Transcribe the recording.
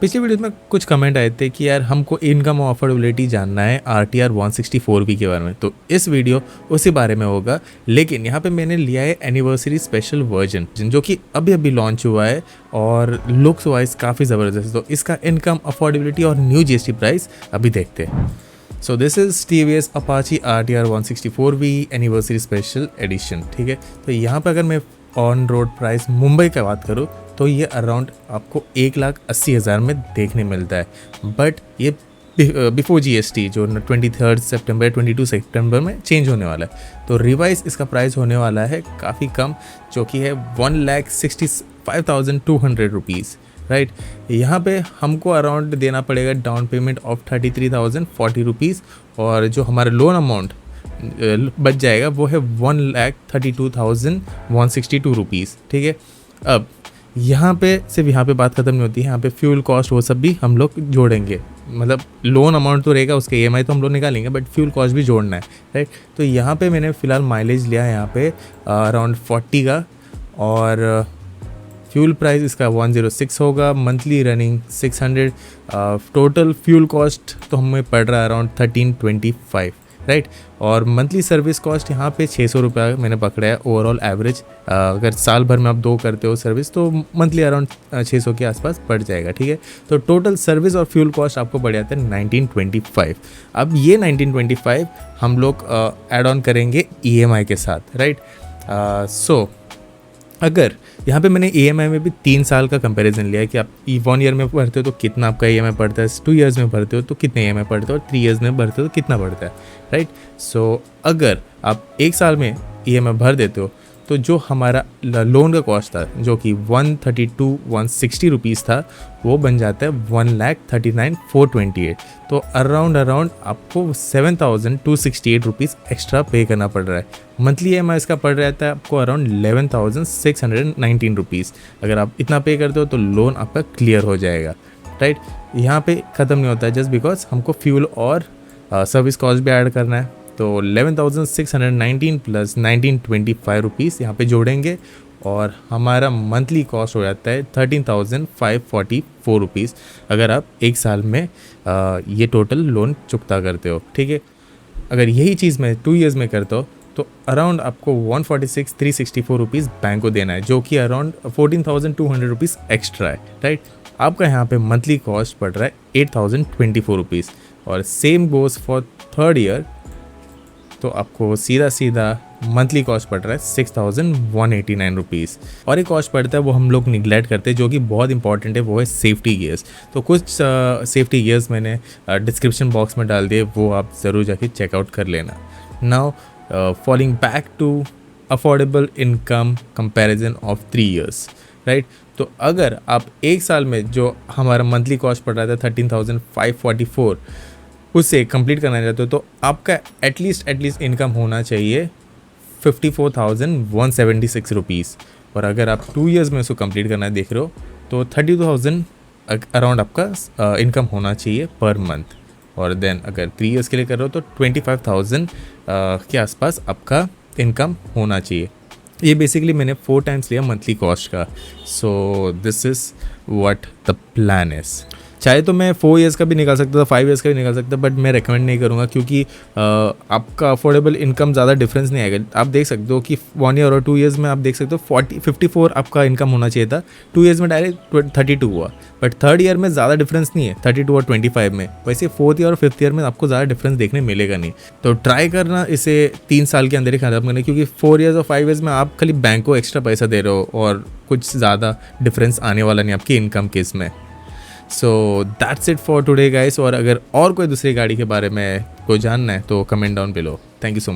पिछली वीडियो में कुछ कमेंट आए थे कि यार हमको इनकम और अफोर्डेबिलिटी जानना है RTR 164V के बारे में, तो इस वीडियो उसी बारे में होगा। लेकिन यहाँ पे मैंने लिया है एनिवर्सरी स्पेशल वर्जन जो कि अभी अभी लॉन्च हुआ है और लुक्स वाइज काफ़ी ज़बरदस्त है। तो इसका इनकम, अफोर्डेबिलिटी और न्यू GST प्राइस अभी देखते हैं। So this is TVS Apache RTR 164V anniversary special edition. ठीक है, तो यहाँ पर अगर मैं ऑन रोड प्राइस मुंबई का बात करूँ तो ये अराउंड आपको 1,80,000 में देखने मिलता है, बट ये बिफोर GST जो 23 सितंबर 22 सितंबर में चेंज होने वाला है। तो रिवाइज इसका प्राइस होने वाला है काफ़ी कम, जो कि है 1,65,200 रुपीज़। राइट, यहाँ पे हमको अराउंड देना पड़ेगा डाउन पेमेंट ऑफ 33,040 रुपीज़, और जो हमारा लोन अमाउंट बच जाएगा वो है 1,32,162 रुपीज़। ठीक है, अब यहाँ पे सिर्फ यहाँ पे बात ख़त्म नहीं होती है, यहाँ पे फ्यूल कॉस्ट वो सब भी हम लोग जोड़ेंगे। मतलब लोन अमाउंट तो रहेगा, उसके EMI तो हम लोग निकालेंगे, बट फ्यूल कॉस्ट भी जोड़ना है। राइट, तो यहाँ पे मैंने फ़िलहाल माइलेज लिया है यहाँ पे अराउंड 40 का, और फ्यूल प्राइस इसका 106 होगा, monthly running 600, total fuel cost तो हमें पड़ रहा है अराउंड 1325। राइट, और मंथली सर्विस कॉस्ट यहाँ पे 600 रुपये मैंने पकड़ा है ओवरऑल एवरेज। अगर साल भर में आप 2 करते हो सर्विस तो मंथली अराउंड 600 के आसपास पड़ जाएगा। ठीक है, तो टोटल सर्विस और फ्यूल कॉस्ट आपको पड़ जाता है 1925। अब ये 1925 हम लोग ऐड ऑन करेंगे EMI के साथ। राइट, सो अगर यहाँ पे मैंने EMI में भी 3 साल का कंपैरिजन लिया है कि आप 1 ईयर में भरते हो तो कितना आपका EMI पड़ता है, 2 इयर्स में भरते हो तो कितने EMI पड़ते हो, और 3 इयर्स में भरते हो तो कितना पड़ता है। राइट, सो अगर आप 1 साल में EMI भर देते हो तो जो हमारा लोन का कॉस्ट था जो कि 132,160 रुपीज़ था, वो बन जाता है 1,39,428। तो अराउंड आपको 7,268 रुपीज़ एक्स्ट्रा पे करना पड़ रहा है। मंथली EMI इसका पड़ रहता है आपको अराउंड 11,619 रुपीज़। अगर आप इतना पे करते हो तो लोन आपका क्लियर हो जाएगा। राइट, यहाँ पे ख़त्म नहीं होता है, जस्ट बिकॉज हमको फ्यूल और सर्विस कॉस्ट भी ऐड करना है। तो 11,619 प्लस 1925 रुपीज़ यहाँ पे जोड़ेंगे, और हमारा मंथली कॉस्ट हो जाता है 13,544 रुपीज़ अगर आप 1 साल में ये टोटल लोन चुकता करते हो। ठीक है, अगर यही चीज़ मैं 2 इयर्स में करता हूँ तो अराउंड आपको 146,364 रुपीज़ बैंक को देना है, जो कि अराउंड 14,200 रुपीज़ एक्स्ट्रा है। राइट, आपका यहाँ पे मंथली कॉस्ट पड़ रहा है 8,024 रुपीज़, और same goes for 3rd year, तो आपको सीधा मंथली कॉस्ट पड़ रहा है 6,189 रुपीज़। और एक कॉस्ट पड़ता है वो हम लोग निगलेक्ट करते हैं, जो कि बहुत इंपॉर्टेंट है, वो है सेफ्टी गियर्स। तो कुछ सेफ्टी गियर्स मैंने डिस्क्रिप्शन बॉक्स में डाल दिए, वो आप ज़रूर जाके चेकआउट कर लेना। Now falling back to affordable income comparison of 3 years. Right, तो अगर आप 1 साल में जो हमारा मंथली कॉस्ट पड़ रहा था 13,544, उससे कंप्लीट करना चाहते हो तो आपका एटलीस्ट इनकम होना चाहिए 54,176 रुपीज़। और अगर आप 2 इयर्स में उसको कंप्लीट करना देख रहे हो तो 32,000 अराउंड आपका इनकम होना चाहिए पर मंथ। और देन अगर 3 इयर्स के लिए कर रहे हो तो 25,000 के आसपास आपका इनकम होना चाहिए। ये बेसिकली मैंने 4 टाइम्स लिया मंथली कॉस्ट का। So this is what the plan is. चाहे तो मैं 4 इयर्स का भी निकाल सकता था, 5 इयर्स का भी निकाल सकता, बट मैं रेकमेंड नहीं करूँगा, क्योंकि आपका अफोर्डेबल इनकम ज़्यादा डिफरेंस नहीं आएगा। आप देख सकते हो कि 1 ईयर और 2 इयर्स में आप देख सकते हो 54 आपका इनकम होना चाहिए था, 2 इयर्स में डायरेक्ट 32 हुआ। बट 3rd ईयर में ज़्यादा डिफरेंस नहीं है 32 और 25 में। वैसे 4th ईयर और 5th ईयर में आपको ज़्यादा डिफरेंस देखने मिलेगा नहीं। तो ट्राई करना इसे 3 साल के अंदर ही खत्म करना, क्योंकि 4 इयर्स और 5 इयर्स में आप खाली बैंक को एक्स्ट्रा पैसा दे रहे हो और कुछ ज़्यादा डिफरेंस आने वाला नहीं आपकी इनकम के इसमें। So that's it for today guys. और अगर और कोई दूसरी गाड़ी के बारे में कोई जानना है तो comment down below. Thank you so much.